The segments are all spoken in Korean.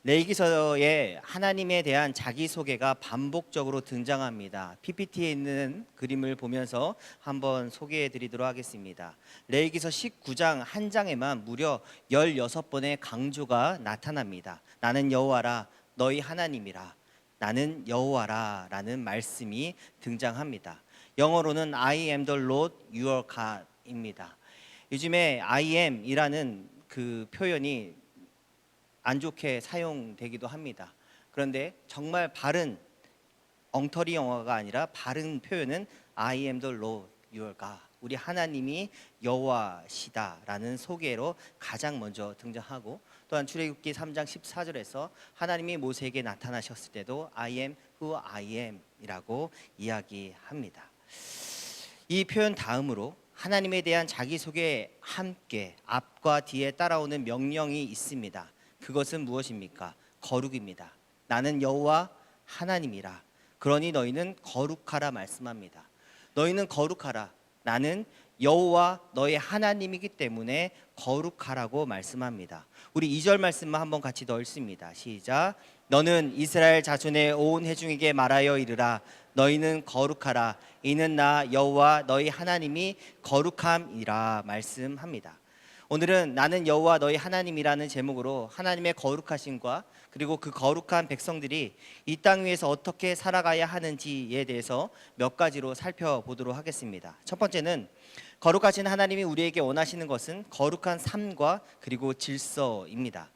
레위기서에 하나님에 대한 자기소개가 반복적으로 등장합니다. PPT에 있는 그림을 보면서 한번 소개해 드리도록 하겠습니다. 레위기서 19장 한 장에만 무려 16번의 강조가 나타납니다. 나는 여호와라 너희 하나님이라, 나는 여호와라 라는 말씀이 등장합니다. 영어로는 I am the Lord your God 입니다. 요즘에 I am 이라는 그 표현이 안 좋게 사용되기도 합니다. 그런데 정말 바른 엉터리 영어가 아니라 바른 표현은 I am the Lord your God, 우리 하나님이 여호와시다라는 소개로 가장 먼저 등장하고, 또한 출애굽기 3장 14절에서 하나님이 모세에게 나타나셨을 때도 I am who I am 이라고 이야기합니다. 이 표현 다음으로 하나님에 대한 자기소개에 함께 앞과 뒤에 따라오는 명령이 있습니다. 그것은 무엇입니까? 거룩입니다. 나는 여호와 하나님이라, 그러니 너희는 거룩하라 말씀합니다. 너희는 거룩하라, 나는 여호와 너의 하나님이기 때문에 거룩하라고 말씀합니다. 우리 2절 말씀만 한번 같이 더 읽습니다. 시작. 너는 이스라엘 자손의 온 회중에게 말하여 이르라, 너희는 거룩하라, 이는 나 여호와 너희 하나님이 거룩함이라 말씀합니다. 오늘은 나는 여호와 너희 하나님이라는 제목으로 하나님의 거룩하심과 그리고 그 거룩한 백성들이 이 땅 위에서 어떻게 살아가야 하는지에 대해서 몇 가지로 살펴보도록 하겠습니다. 첫 번째는 거룩하신 하나님이 우리에게 원하시는 것은 거룩한 삶과 그리고 질서입니다.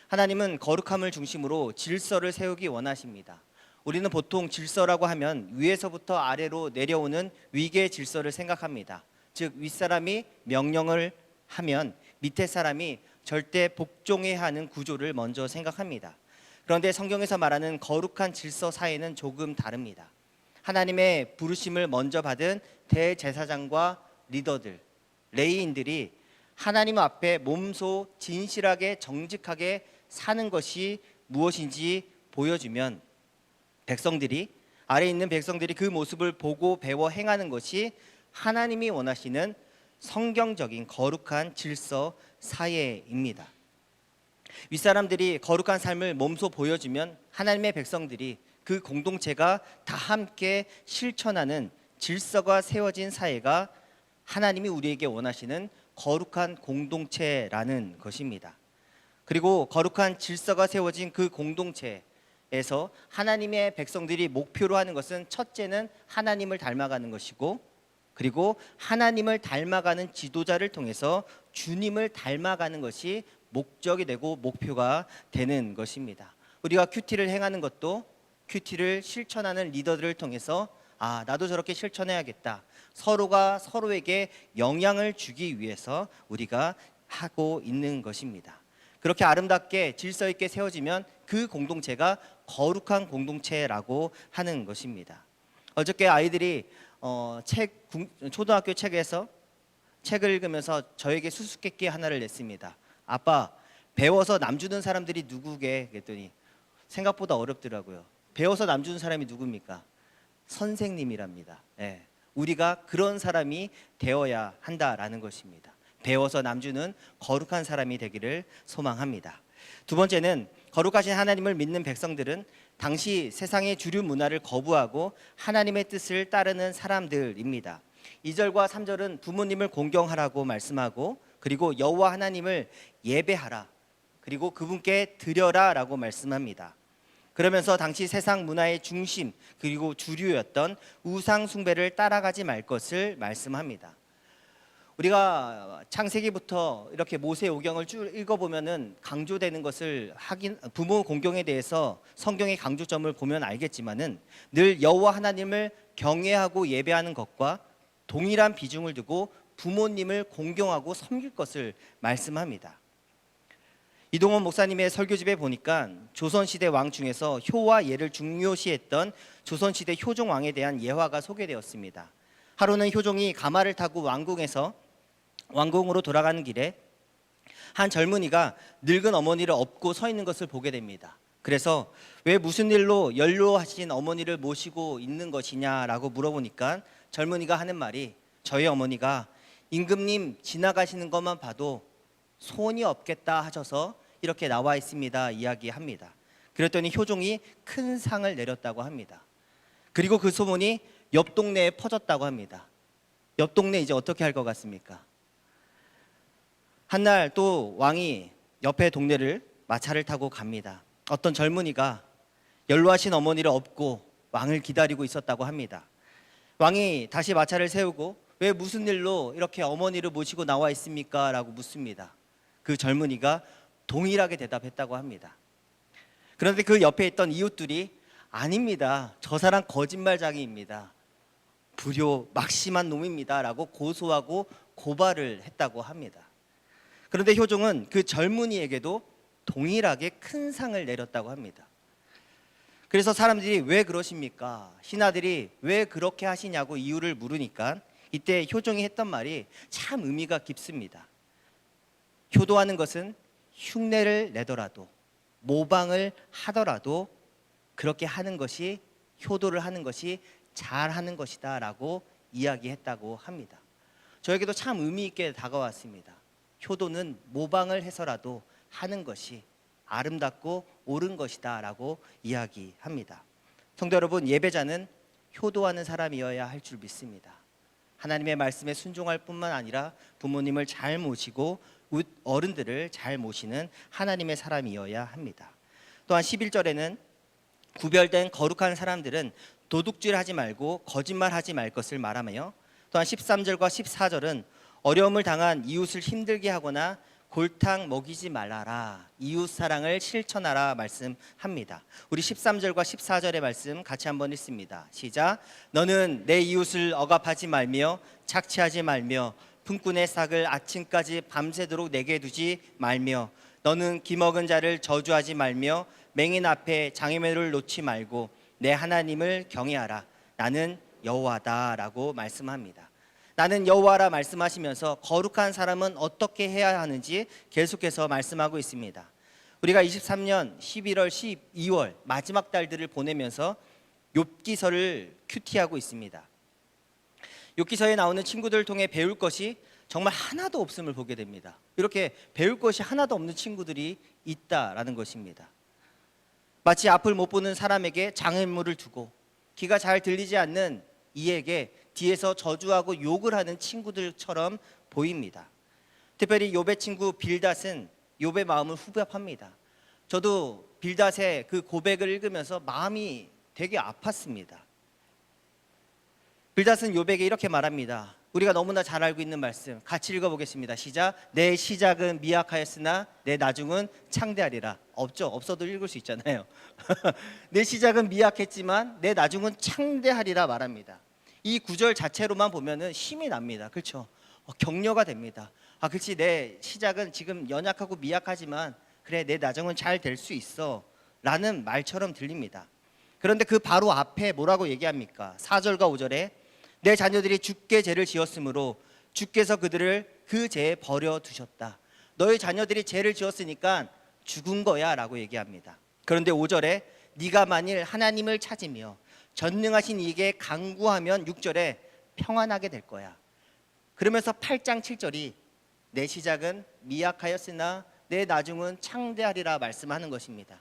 하나님은 거룩함을 중심으로 질서를 세우기 원하십니다. 우리는 보통 질서라고 하면 위에서부터 아래로 내려오는 위계의 질서를 생각합니다. 즉 윗사람이 명령을 하면 밑에 사람이 절대 복종해야 하는 구조를 먼저 생각합니다. 그런데 성경에서 말하는 거룩한 질서 사이는 조금 다릅니다. 하나님의 부르심을 먼저 받은 대제사장과 리더들, 레위인들이 하나님 앞에 몸소 진실하게 정직하게 사는 것이 무엇인지 보여주면 백성들이, 아래에 있는 백성들이 그 모습을 보고 배워 행하는 것이 하나님이 원하시는 성경적인 거룩한 질서 사회입니다. 윗사람들이 거룩한 삶을 몸소 보여주면 하나님의 백성들이, 그 공동체가 다 함께 실천하는 질서가 세워진 사회가 하나님이 우리에게 원하시는 거룩한 공동체라는 것입니다. 그리고 거룩한 질서가 세워진 그 공동체에서 하나님의 백성들이 목표로 하는 것은 첫째는 하나님을 닮아가는 것이고, 그리고 하나님을 닮아가는 지도자를 통해서 주님을 닮아가는 것이 목적이 되고 목표가 되는 것입니다. 우리가 큐티를 행하는 것도 큐티를 실천하는 리더들을 통해서 나도 저렇게 실천해야겠다, 서로가 서로에게 영향을 주기 위해서 우리가 하고 있는 것입니다. 그렇게 아름답게 질서 있게 세워지면 그 공동체가 거룩한 공동체라고 하는 것입니다. 어저께 아이들이 초등학교 책에서 책을 읽으면서 저에게 수수께끼 하나를 냈습니다. 아빠, 배워서 남 주는 사람들이 누구게? 그랬더니 생각보다 어렵더라고요. 배워서 남 주는 사람이 누굽니까? 선생님이랍니다. 우리가 그런 사람이 되어야 한다라는 것입니다. 배워서 남 주는 거룩한 사람이 되기를 소망합니다. 두 번째는 거룩하신 하나님을 믿는 백성들은 당시 세상의 주류 문화를 거부하고 하나님의 뜻을 따르는 사람들입니다. 2절과 3절은 부모님을 공경하라고 말씀하고, 그리고 여호와 하나님을 예배하라, 그리고 그분께 드려라 라고 말씀합니다. 그러면서 당시 세상 문화의 중심 그리고 주류였던 우상 숭배를 따라가지 말 것을 말씀합니다. 우리가 창세기부터 이렇게 모세오경을 쭉 읽어보면은 강조되는 것을 부모 공경에 대해서 성경의 강조점을 보면 알겠지만은 늘 여호와 하나님을 경외하고 예배하는 것과 동일한 비중을 두고 부모님을 공경하고 섬길 것을 말씀합니다. 이동원 목사님의 설교집에 보니까 조선시대 왕 중에서 효와 예를 중요시했던 조선시대 효종왕에 대한 예화가 소개되었습니다. 하루는 효종이 가마를 타고 왕궁으로 돌아가는 길에 한 젊은이가 늙은 어머니를 업고 서 있는 것을 보게 됩니다. 그래서 왜 무슨 일로 연로하신 어머니를 모시고 있는 것이냐라고 물어보니까 젊은이가 하는 말이, 저희 어머니가 임금님 지나가시는 것만 봐도 소원이 없겠다 하셔서 이렇게 나와 있습니다 이야기합니다. 그랬더니 효종이 큰 상을 내렸다고 합니다. 그리고 그 소문이 옆 동네에 퍼졌다고 합니다. 옆 동네 이제 어떻게 할 것 같습니까? 한날 또 왕이 옆에 동네를 마차를 타고 갑니다. 어떤 젊은이가 연로하신 어머니를 업고 왕을 기다리고 있었다고 합니다. 왕이 다시 마차를 세우고 왜 무슨 일로 이렇게 어머니를 모시고 나와 있습니까? 라고 묻습니다. 그 젊은이가 동일하게 대답했다고 합니다. 그런데 그 옆에 있던 이웃들이 아닙니다. 저 사람 거짓말쟁이입니다. 불효 막심한 놈입니다. 라고 고소하고 고발을 했다고 합니다. 그런데 효종은 그 젊은이에게도 동일하게 큰 상을 내렸다고 합니다. 그래서 사람들이 왜 그러십니까? 신하들이 왜 그렇게 하시냐고 이유를 물으니까 이때 효종이 했던 말이 참 의미가 깊습니다. 효도하는 것은 흉내를 내더라도 모방을 하더라도 그렇게 하는 것이 효도를 하는 것이 잘하는 것이다 라고 이야기했다고 합니다. 저에게도 참 의미 있게 다가왔습니다. 효도는 모방을 해서라도 하는 것이 아름답고 옳은 것이다 라고 이야기합니다. 성도 여러분, 예배자는 효도하는 사람이어야 할 줄 믿습니다. 하나님의 말씀에 순종할 뿐만 아니라 부모님을 잘 모시고 어른들을 잘 모시는 하나님의 사람이어야 합니다. 또한 11절에는 구별된 거룩한 사람들은 도둑질하지 말고 거짓말하지 말 것을 말하며, 또한 13절과 14절은 어려움을 당한 이웃을 힘들게 하거나 골탕 먹이지 말라라, 이웃 사랑을 실천하라 말씀합니다. 우리 13절과 14절의 말씀 같이 한번 읽습니다. 시작. 너는 내 이웃을 억압하지 말며 착취하지 말며 품꾼의 삭을 아침까지 밤새도록 내게 두지 말며 너는 기먹은 자를 저주하지 말며 맹인 앞에 장애물을 놓지 말고 내 하나님을 경외하라. 나는 여호와다 라고 말씀합니다. 나는 여호와라 말씀하시면서 거룩한 사람은 어떻게 해야 하는지 계속해서 말씀하고 있습니다. 우리가 23년 11월, 12월 마지막 달들을 보내면서 욥기서를 큐티하고 있습니다. 욥기서에 나오는 친구들을 통해 배울 것이 정말 하나도 없음을 보게 됩니다. 이렇게 배울 것이 하나도 없는 친구들이 있다라는 것입니다. 마치 앞을 못 보는 사람에게 장애물을 두고 귀가 잘 들리지 않는 이에게 뒤에서 저주하고 욕을 하는 친구들처럼 보입니다. 특별히 욥의 친구 빌닷은 욥의 마음을 후벼팝니다. 저도 빌닷의 그 고백을 읽으면서 마음이 되게 아팠습니다. 빌닷은 욥에게 이렇게 말합니다. 우리가 너무나 잘 알고 있는 말씀 같이 읽어보겠습니다. 시작. 내 시작은 미약하였으나 내 나중은 창대하리라. 없어도 읽을 수 있잖아요. 내 시작은 미약했지만 내 나중은 창대하리라 말합니다. 이 구절 자체로만 보면은 힘이 납니다. 그렇죠? 격려가 됩니다. 그렇지, 내 시작은 지금 연약하고 미약하지만 그래, 내 나중은 잘 될 수 있어 라는 말처럼 들립니다. 그런데 그 바로 앞에 뭐라고 얘기합니까? 4절과 5절에 내 자녀들이 주께 죄를 지었으므로 주께서 그들을 그 죄에 버려두셨다. 너희 자녀들이 죄를 지었으니까 죽은 거야 라고 얘기합니다. 그런데 5절에 네가 만일 하나님을 찾으며 전능하신 이에게 간구하면 6절에 평안하게 될 거야. 그러면서 8장 7절이 내 시작은 미약하였으나 내 나중은 창대하리라 말씀하는 것입니다.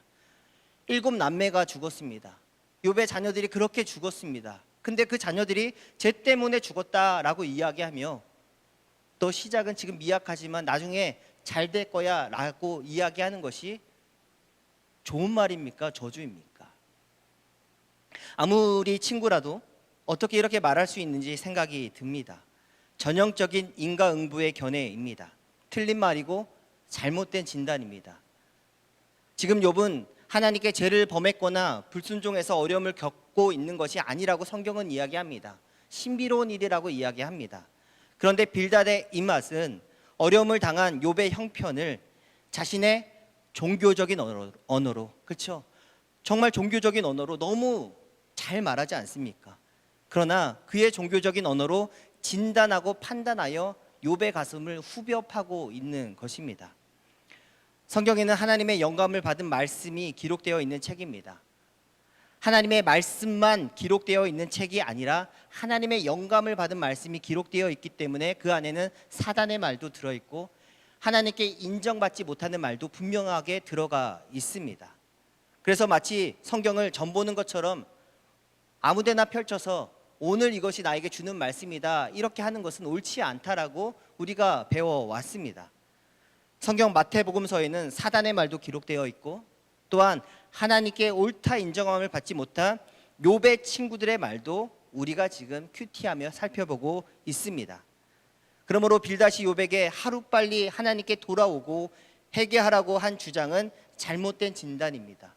7 남매가 죽었습니다. 욥의 자녀들이 그렇게 죽었습니다. 근데 그 자녀들이 죄 때문에 죽었다라고 이야기하며 또 시작은 지금 미약하지만 나중에 잘 될 거야 라고 이야기하는 것이 좋은 말입니까? 저주입니까? 아무리 친구라도 어떻게 이렇게 말할 수 있는지 생각이 듭니다. 전형적인 인과응보의 견해입니다. 틀린 말이고 잘못된 진단입니다. 지금 욥은 하나님께 죄를 범했거나 불순종해서 어려움을 겪고 있는 것이 아니라고 성경은 이야기합니다. 신비로운 일이라고 이야기합니다. 그런데 빌닷의 입맛은 어려움을 당한 욥의 형편을 자신의 종교적인 언어로, 그렇죠? 정말 종교적인 언어로 너무 잘 말하지 않습니까? 그러나 그의 종교적인 언어로 진단하고 판단하여 욥의 가슴을 후벼 파고 있는 것입니다. 성경에는 하나님의 영감을 받은 말씀이 기록되어 있는 책입니다. 하나님의 말씀만 기록되어 있는 책이 아니라 하나님의 영감을 받은 말씀이 기록되어 있기 때문에 그 안에는 사단의 말도 들어있고 하나님께 인정받지 못하는 말도 분명하게 들어가 있습니다. 그래서 마치 성경을 전보는 것처럼 아무데나 펼쳐서 오늘 이것이 나에게 주는 말씀이다 이렇게 하는 것은 옳지 않다라고 우리가 배워왔습니다. 성경 마태복음서에는 사단의 말도 기록되어 있고 또한 하나님께 옳다 인정함을 받지 못한 욥의 친구들의 말도 우리가 지금 큐티하며 살펴보고 있습니다. 그러므로 빌닷이 욥에게 하루빨리 하나님께 돌아오고 회개하라고 한 주장은 잘못된 진단입니다.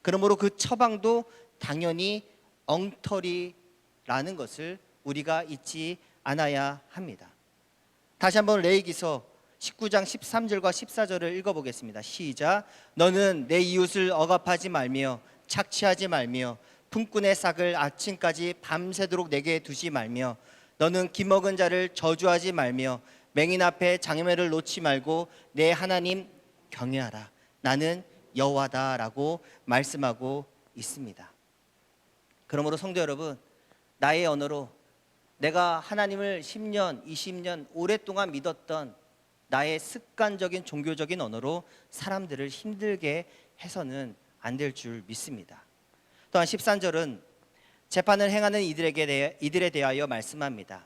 그러므로 그 처방도 당연히 엉터리라는 것을 우리가 잊지 않아야 합니다. 다시 한번 레위기서 19장 13절과 14절을 읽어보겠습니다. 시작. 너는 내 이웃을 억압하지 말며 착취하지 말며 품꾼의 싹을 아침까지 밤새도록 내게 두지 말며 너는 기먹은 자를 저주하지 말며 맹인 앞에 장애물을 놓지 말고 내 하나님 경외하라. 나는 여호와다라고 말씀하고 있습니다. 그러므로 성도 여러분, 나의 언어로 내가 하나님을 10년, 20년 오랫동안 믿었던 나의 습관적인 종교적인 언어로 사람들을 힘들게 해서는 안 될 줄 믿습니다. 또한 13절은 재판을 행하는 이들에 대하여 말씀합니다.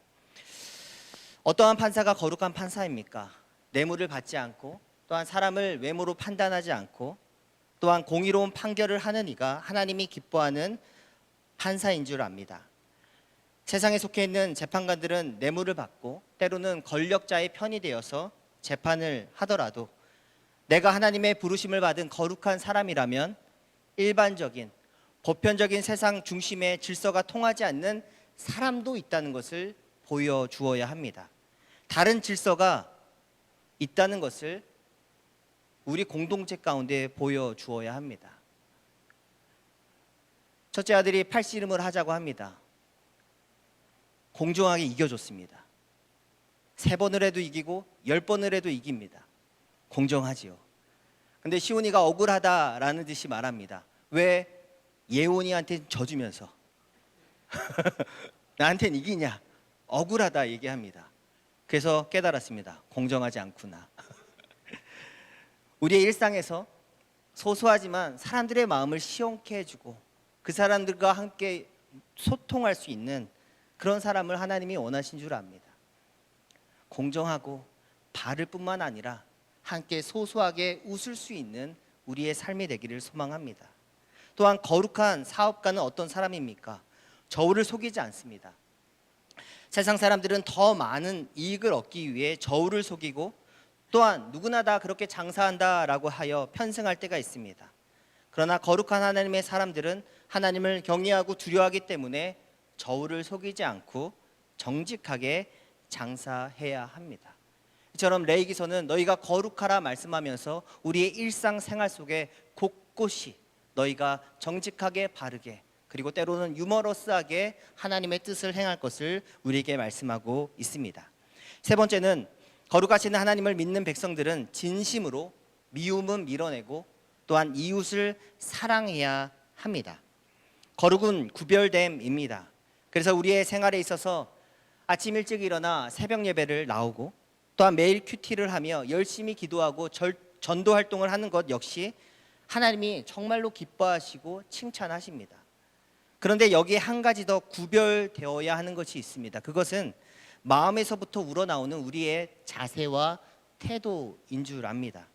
어떠한 판사가 거룩한 판사입니까? 뇌물을 받지 않고 또한 사람을 외모로 판단하지 않고 또한 공의로운 판결을 하는 이가 하나님이 기뻐하는 판사인 줄 압니다. 세상에 속해 있는 재판관들은 뇌물을 받고 때로는 권력자의 편이 되어서 재판을 하더라도 내가 하나님의 부르심을 받은 거룩한 사람이라면 일반적인 보편적인 세상 중심의 질서가 통하지 않는 사람도 있다는 것을 보여주어야 합니다. 다른 질서가 있다는 것을 우리 공동체 가운데 보여주어야 합니다. 첫째 아들이 팔씨름을 하자고 합니다. 공정하게 이겨줬습니다. 3번을 해도 이기고 10번을 해도 이깁니다. 공정하지요. 근데 시온이가 억울하다라는 듯이 말합니다. 왜 예원이한테 져주면서 나한테는 이기냐? 억울하다 얘기합니다. 그래서 깨달았습니다. 공정하지 않구나. 우리의 일상에서 소소하지만 사람들의 마음을 시원케 해주고 그 사람들과 함께 소통할 수 있는 그런 사람을 하나님이 원하신 줄 압니다. 공정하고 바를 뿐만 아니라 함께 소소하게 웃을 수 있는 우리의 삶이 되기를 소망합니다. 또한 거룩한 사업가는 어떤 사람입니까? 저울을 속이지 않습니다. 세상 사람들은 더 많은 이익을 얻기 위해 저울을 속이고 또한 누구나 다 그렇게 장사한다라고 하여 편승할 때가 있습니다. 그러나 거룩한 하나님의 사람들은 하나님을 경외하고 두려워하기 때문에 저울을 속이지 않고 정직하게 장사해야 합니다. 이처럼 레위기서는 너희가 거룩하라 말씀하면서 우리의 일상생활 속에 곳곳이 너희가 정직하게 바르게 그리고 때로는 유머러스하게 하나님의 뜻을 행할 것을 우리에게 말씀하고 있습니다. 세 번째는 거룩하신 하나님을 믿는 백성들은 진심으로 미움은 밀어내고 또한 이웃을 사랑해야 합니다. 거룩은 구별됨입니다. 그래서 우리의 생활에 있어서 아침 일찍 일어나 새벽 예배를 나오고 또한 매일 큐티를 하며 열심히 기도하고 전도 활동을 하는 것 역시 하나님이 정말로 기뻐하시고 칭찬하십니다. 그런데 여기에 한 가지 더 구별되어야 하는 것이 있습니다. 그것은 마음에서부터 우러나오는 우리의 자세와 태도인 줄 압니다.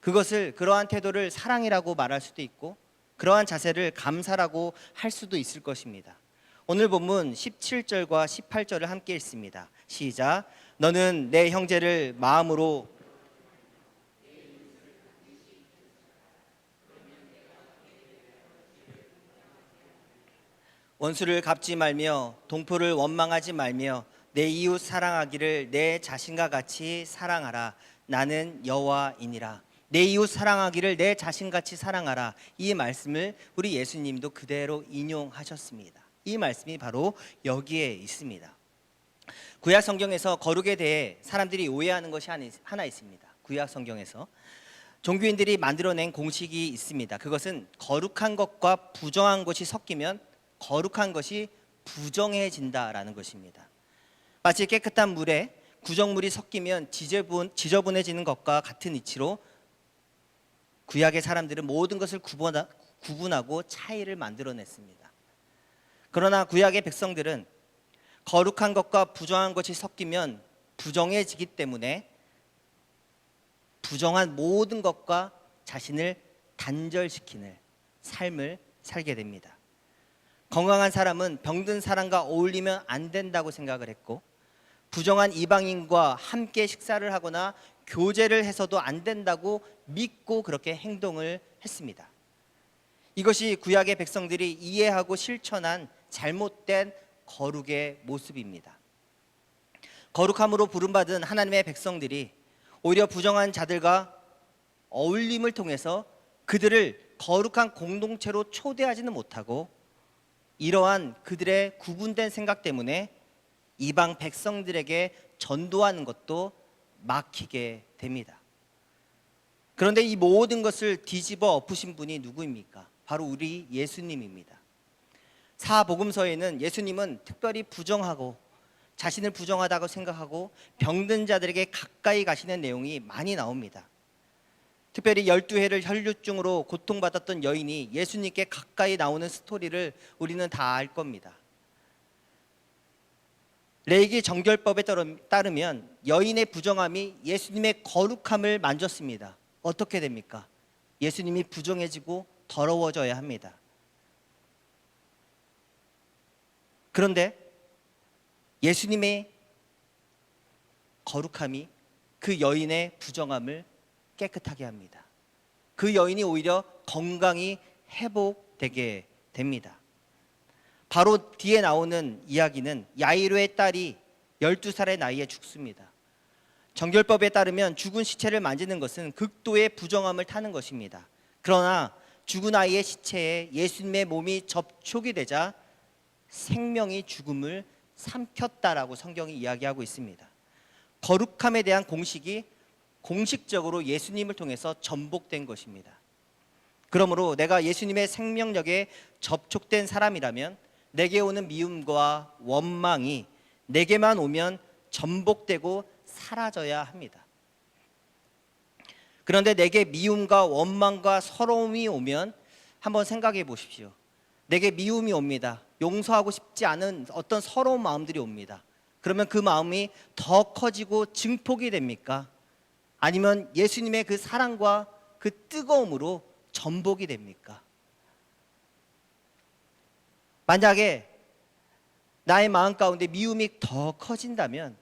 그러한 태도를 사랑이라고 말할 수도 있고 그러한 자세를 감사라고 할 수도 있을 것입니다. 오늘 본문 17절과 18절을 함께 읽습니다. 시작. 너는 내 형제를 마음으로 원수를 갚지 말며 동포를 원망하지 말며 내 이웃 사랑하기를 내 자신과 같이 사랑하라. 나는 여호와이니라. 내 이웃 사랑하기를 내 자신같이 사랑하라. 이 말씀을 우리 예수님도 그대로 인용하셨습니다. 이 말씀이 바로 여기에 있습니다. 구약 성경에서 거룩에 대해 사람들이 오해하는 것이 하나 있습니다. 구약 성경에서 종교인들이 만들어낸 공식이 있습니다. 그것은 거룩한 것과 부정한 것이 섞이면 거룩한 것이 부정해진다라는 것입니다. 마치 깨끗한 물에 구정물이 섞이면 지저분해지는 것과 같은 이치로 구약의 사람들은 모든 것을 구분하고 차이를 만들어냈습니다. 그러나 구약의 백성들은 거룩한 것과 부정한 것이 섞이면 부정해지기 때문에 부정한 모든 것과 자신을 단절시키는 삶을 살게 됩니다. 건강한 사람은 병든 사람과 어울리면 안 된다고 생각을 했고, 부정한 이방인과 함께 식사를 하거나 교제를 해서도 안 된다고 믿고 그렇게 행동을 했습니다. 이것이 구약의 백성들이 이해하고 실천한 잘못된 거룩의 모습입니다. 거룩함으로 부름받은 하나님의 백성들이 오히려 부정한 자들과 어울림을 통해서 그들을 거룩한 공동체로 초대하지는 못하고, 이러한 그들의 구분된 생각 때문에 이방 백성들에게 전도하는 것도 막히게 됩니다. 그런데 이 모든 것을 뒤집어 엎으신 분이 누구입니까? 바로 우리 예수님입니다. 사복음서에는 예수님은 특별히 부정하고 자신을 부정하다고 생각하고 병든 자들에게 가까이 가시는 내용이 많이 나옵니다. 특별히 12해를 혈류증으로 고통받았던 여인이 예수님께 가까이 나오는 스토리를 우리는 다 알 겁니다. 레위기 정결법에 따르면 여인의 부정함이 예수님의 거룩함을 만졌습니다. 어떻게 됩니까? 예수님이 부정해지고 더러워져야 합니다. 그런데 예수님의 거룩함이 그 여인의 부정함을 깨끗하게 합니다. 그 여인이 오히려 건강이 회복되게 됩니다. 바로 뒤에 나오는 이야기는 야이로의 딸이 12살의 나이에 죽습니다. 정결법에 따르면 죽은 시체를 만지는 것은 극도의 부정함을 타는 것입니다. 그러나 죽은 아이의 시체에 예수님의 몸이 접촉이 되자 생명이 죽음을 삼켰다라고 성경이 이야기하고 있습니다. 거룩함에 대한 공식이 공식적으로 예수님을 통해서 전복된 것입니다. 그러므로 내가 예수님의 생명력에 접촉된 사람이라면 내게 오는 미움과 원망이 내게만 오면 전복되고 사라져야 합니다. 그런데 내게 미움과 원망과 서러움이 오면 한번 생각해 보십시오. 내게 미움이 옵니다. 용서하고 싶지 않은 어떤 서러운 마음들이 옵니다. 그러면 그 마음이 더 커지고 증폭이 됩니까? 아니면 예수님의 그 사랑과 그 뜨거움으로 전복이 됩니까? 만약에 나의 마음 가운데 미움이 더 커진다면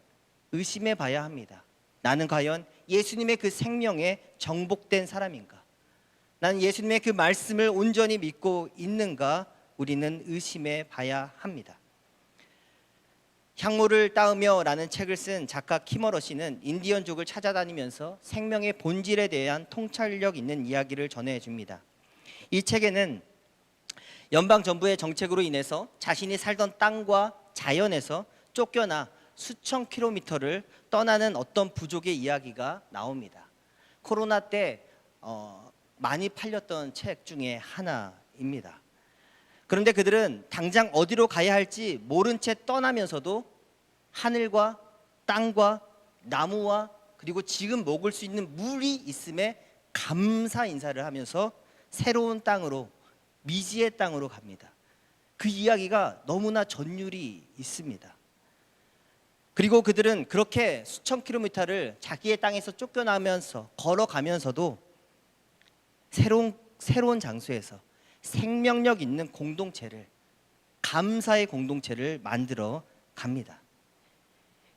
의심해 봐야 합니다. 나는 과연 예수님의 그 생명에 정복된 사람인가? 나는 예수님의 그 말씀을 온전히 믿고 있는가? 우리는 의심해 봐야 합니다. 향로를 따으며 라는 책을 쓴 작가 키머러 씨는 인디언족을 찾아다니면서 생명의 본질에 대한 통찰력 있는 이야기를 전해줍니다. 이 책에는 연방정부의 정책으로 인해서 자신이 살던 땅과 자연에서 쫓겨나 수천 킬로미터를 떠나는 어떤 부족의 이야기가 나옵니다. 코로나 때 많이 팔렸던 책 중에 하나입니다. 그런데 그들은 당장 어디로 가야 할지 모른 채 떠나면서도 하늘과 땅과 나무와 그리고 지금 먹을 수 있는 물이 있음에 감사 인사를 하면서 새로운 땅으로, 미지의 땅으로 갑니다. 그 이야기가 너무나 전율이 있습니다. 그리고 그들은 그렇게 수천 킬로미터를 자기의 땅에서 쫓겨나면서 걸어가면서도 새로운 장소에서 생명력 있는 공동체를, 감사의 공동체를 만들어 갑니다.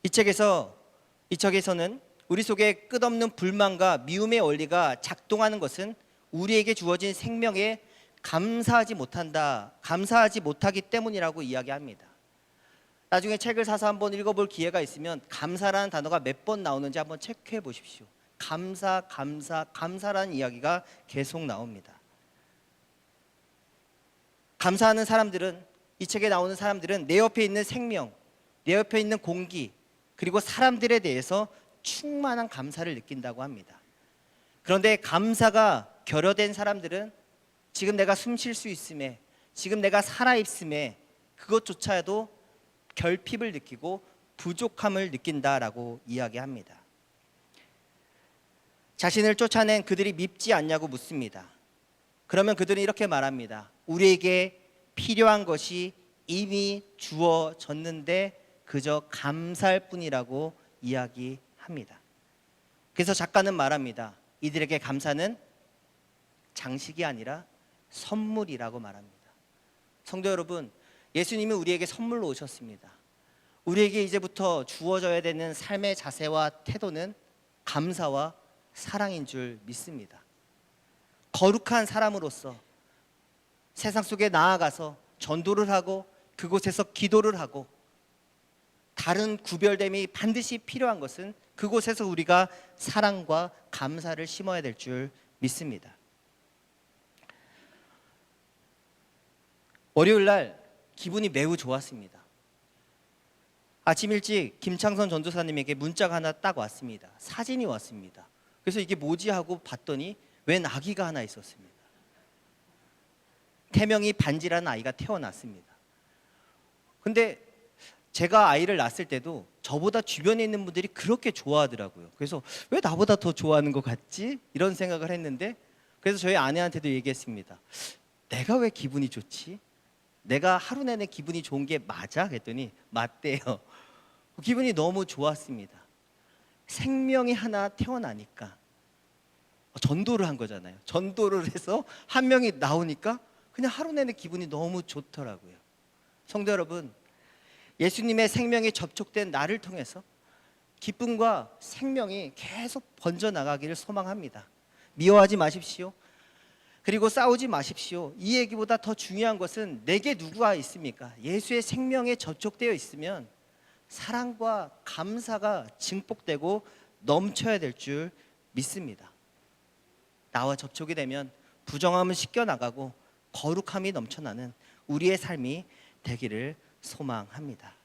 이 책에서는 우리 속에 끝없는 불만과 미움의 원리가 작동하는 것은 우리에게 주어진 생명에 감사하지 못하기 때문이라고 이야기합니다. 나중에 책을 사서 한번 읽어볼 기회가 있으면 감사라는 단어가 몇 번 나오는지 한번 체크해 보십시오. 감사라는 이야기가 계속 나옵니다. 감사하는 사람들은, 이 책에 나오는 사람들은 내 옆에 있는 생명, 내 옆에 있는 공기, 그리고 사람들에 대해서 충만한 감사를 느낀다고 합니다. 그런데 감사가 결여된 사람들은 지금 내가 숨 쉴 수 있음에, 지금 내가 살아있음에 그것조차도 결핍을 느끼고 부족함을 느낀다라고 이야기합니다. 자신을 쫓아낸 그들이 밉지 않냐고 묻습니다. 그러면 그들은 이렇게 말합니다. 우리에게 필요한 것이 이미 주어졌는데 그저 감사할 뿐이라고 이야기합니다. 그래서 작가는 말합니다. 이들에게 감사는 장식이 아니라 선물이라고 말합니다. 성도 여러분, 예수님이 우리에게 선물로 오셨습니다. 우리에게 이제부터 주어져야 되는 삶의 자세와 태도는 감사와 사랑인 줄 믿습니다. 거룩한 사람으로서 세상 속에 나아가서 전도를 하고 그곳에서 기도를 하고 다른 구별됨이 반드시 필요한 것은 그곳에서 우리가 사랑과 감사를 심어야 될 줄 믿습니다. 월요일 날 기분이 매우 좋았습니다. 아침 일찍 김창선 전도사님에게 문자가 하나 딱 왔습니다. 사진이 왔습니다. 그래서 이게 뭐지 하고 봤더니 웬 아기가 하나 있었습니다. 태명이 반지라는 아이가 태어났습니다. 근데 제가 아이를 낳았을 때도 저보다 주변에 있는 분들이 그렇게 좋아하더라고요. 그래서 왜 나보다 더 좋아하는 것 같지? 이런 생각을 했는데, 그래서 저희 아내한테도 얘기했습니다. 내가 왜 기분이 좋지? 내가 하루 내내 기분이 좋은 게 맞아? 그랬더니 맞대요. 기분이 너무 좋았습니다. 생명이 하나 태어나니까 전도를 한 거잖아요. 전도를 해서 한 명이 나오니까 그냥 하루 내내 기분이 너무 좋더라고요. 성도 여러분, 예수님의 생명이 접촉된 나를 통해서 기쁨과 생명이 계속 번져나가기를 소망합니다. 미워하지 마십시오. 그리고 싸우지 마십시오. 이 얘기보다 더 중요한 것은 내게 누구가 있습니까? 예수의 생명에 접촉되어 있으면 사랑과 감사가 증폭되고 넘쳐야 될 줄 믿습니다. 나와 접촉이 되면 부정함을 씻겨나가고 거룩함이 넘쳐나는 우리의 삶이 되기를 소망합니다.